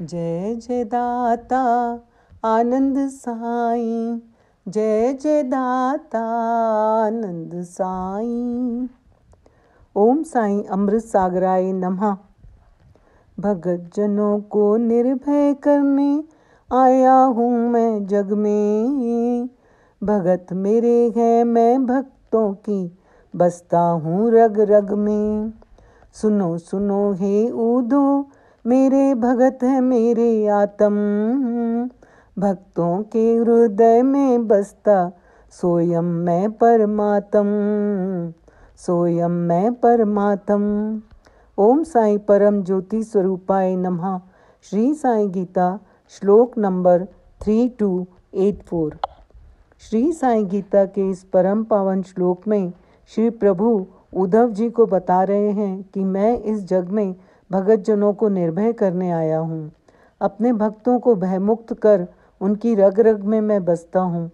जय जय दाता आनंद साईं, जय जय दाता आनंद साईं। ओम साईं अमृत सागराय नमः। भगत जनों को निर्भय करने आया हूँ मैं जग में। भगत मेरे हैं, मैं भक्तों की बसता हूँ रग रग में। सुनो सुनो हे ऊधो, मेरे भगत है मेरे आत्म। भक्तों के हृदय में बसता सोयम मैं परमात्म, सोयम मैं परमात्म। ओम साई परम ज्योति स्वरूपाय नमः। श्री साई गीता श्लोक नंबर 3284। श्री साई गीता के इस परम पावन श्लोक में श्री प्रभु उद्धव जी को बता रहे हैं कि मैं इस जग में भगत जनों को निर्भय करने आया हूँ। अपने भक्तों को भयमुक्त कर उनकी रग रग में मैं बसता हूँ।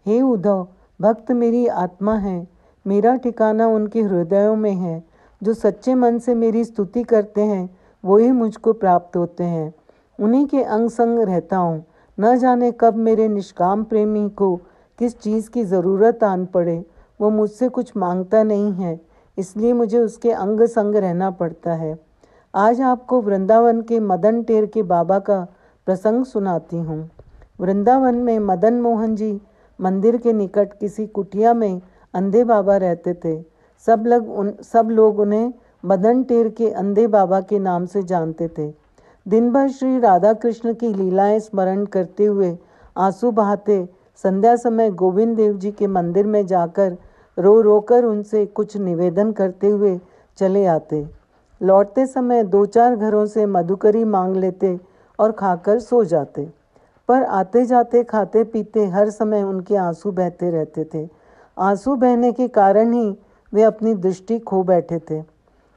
हे उद्धव, भक्त मेरी आत्मा है, मेरा ठिकाना उनके हृदयों में है। जो सच्चे मन से मेरी स्तुति करते हैं वो ही मुझको प्राप्त होते हैं। उन्हीं के अंग संग रहता हूँ। न जाने कब मेरे निष्काम प्रेमी को किस चीज़ की ज़रूरत आन पड़े। वो मुझसे कुछ मांगता नहीं है, इसलिए मुझे उसके अंग संग रहना पड़ता है। आज आपको वृंदावन के मदन टेर के बाबा का प्रसंग सुनाती हूँ। वृंदावन में मदन मोहन जी मंदिर के निकट किसी कुटिया में अंधे बाबा रहते थे। सब लोग उन्हें मदन टेर के अंधे बाबा के नाम से जानते थे। दिन भर श्री राधा कृष्ण की लीलाएं स्मरण करते हुए आंसू बहाते संध्या समय गोविंद देव जी के मंदिर में जाकर रो रो कर उनसे कुछ निवेदन करते हुए चले आते। लौटते समय 2-4 घरों से मधुकरी मांग लेते और खाकर सो जाते। पर आते जाते खाते पीते हर समय उनके आंसू बहते रहते थे। आंसू बहने के कारण ही वे अपनी दृष्टि खो बैठे थे।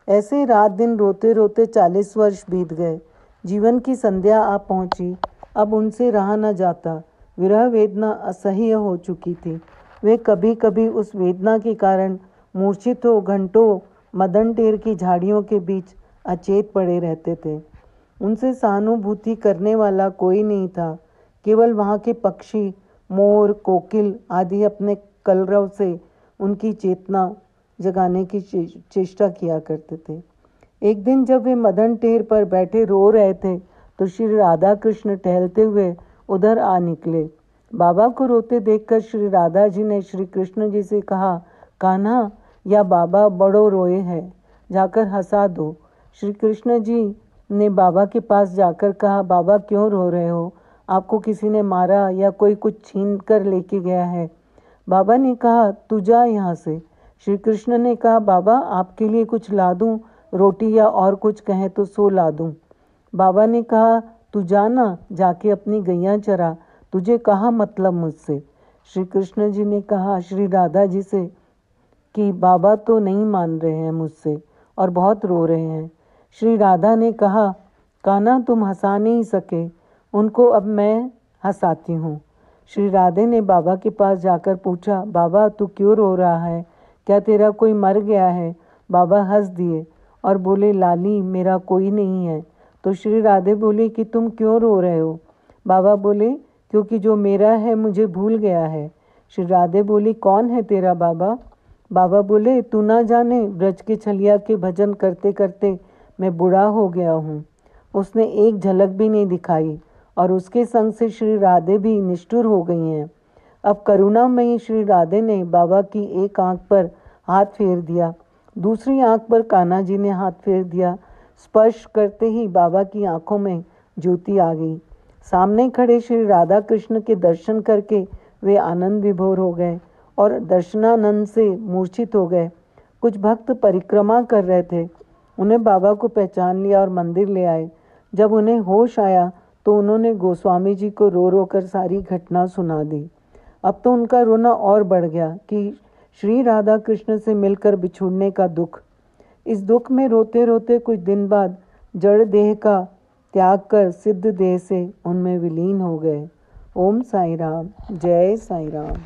ऐसे रात दिन रोते रोते 40 वर्ष बीत गए। जीवन की संध्या आ पहुंची। अब उनसे रहा न जाता। विरह वेदना असह्य हो चुकी थी। वे कभी कभी उस वेदना के कारण मूर्छित हो घंटों मदन टेर की झाड़ियों के बीच अचेत पड़े रहते थे। उनसे सहानुभूति करने वाला कोई नहीं था। केवल वहाँ के पक्षी, मोर, कोकिल आदि अपने कलरव से उनकी चेतना जगाने की चेष्टा किया करते थे। एक दिन जब वे मदन टेर पर बैठे रो रहे थे तो श्री राधा कृष्ण टहलते हुए उधर आ निकले। बाबा को रोते देखकर श्री राधा जी ने श्री कृष्ण जी से कहा, कान्हा, या बाबा बड़ो रोए हैं, जाकर हंसा दो। श्री कृष्ण जी ने बाबा के पास जाकर कहा, बाबा क्यों रो रहे हो? आपको किसी ने मारा या कोई कुछ छीन कर लेके गया है? बाबा ने कहा, तू जा यहाँ से। श्री कृष्ण ने कहा, बाबा आपके लिए कुछ ला दूं, रोटी या और कुछ कहें तो सो ला दूं। बाबा ने कहा, तू जाना, जाके अपनी गैया चरा, तुझे कहाँ मतलब मुझसे। श्री कृष्ण जी ने कहा श्री राधा जी से कि बाबा तो नहीं मान रहे हैं मुझसे और बहुत रो रहे हैं। श्री राधा ने कहा, कान्हा तुम हंसा नहीं सके, उनको अब मैं हंसाती हूँ। श्री राधे ने बाबा के पास जाकर पूछा, बाबा तू क्यों रो रहा है? क्या तेरा कोई मर गया है? बाबा हंस दिए और बोले, लाली मेरा कोई नहीं है। तो श्री राधे बोले कि तुम क्यों रो रहे हो? बाबा बोले, क्योंकि जो मेरा है मुझे भूल गया है। श्री राधे बोली, कौन है तेरा बाबा? बाबा बोले, तू ना जाने ब्रज के छलिया के भजन करते करते मैं बूढ़ा हो गया हूँ। उसने एक झलक भी नहीं दिखाई और उसके संग से श्री राधे भी निष्ठुर हो गई हैं। अब करुणामयी श्री राधे ने बाबा की एक आंख पर हाथ फेर दिया, दूसरी आंख पर कान्हा जी ने हाथ फेर दिया। स्पर्श करते ही बाबा की आंखों में ज्योति आ गई। सामने खड़े श्री राधा कृष्ण के दर्शन करके वे आनंद विभोर हो गए और दर्शनानंद से मूर्छित हो गए। कुछ भक्त परिक्रमा कर रहे थे, उन्हें बाबा को पहचान लिया और मंदिर ले आए। जब उन्हें होश आया तो उन्होंने गोस्वामी जी को रो रो कर सारी घटना सुना दी। अब तो उनका रोना और बढ़ गया कि श्री राधा कृष्ण से मिलकर बिछुड़ने का दुख। इस दुख में रोते रोते कुछ दिन बाद जड़ देह का त्याग कर सिद्ध देह से उनमें विलीन हो गए। ओम साई राम, जय साई राम।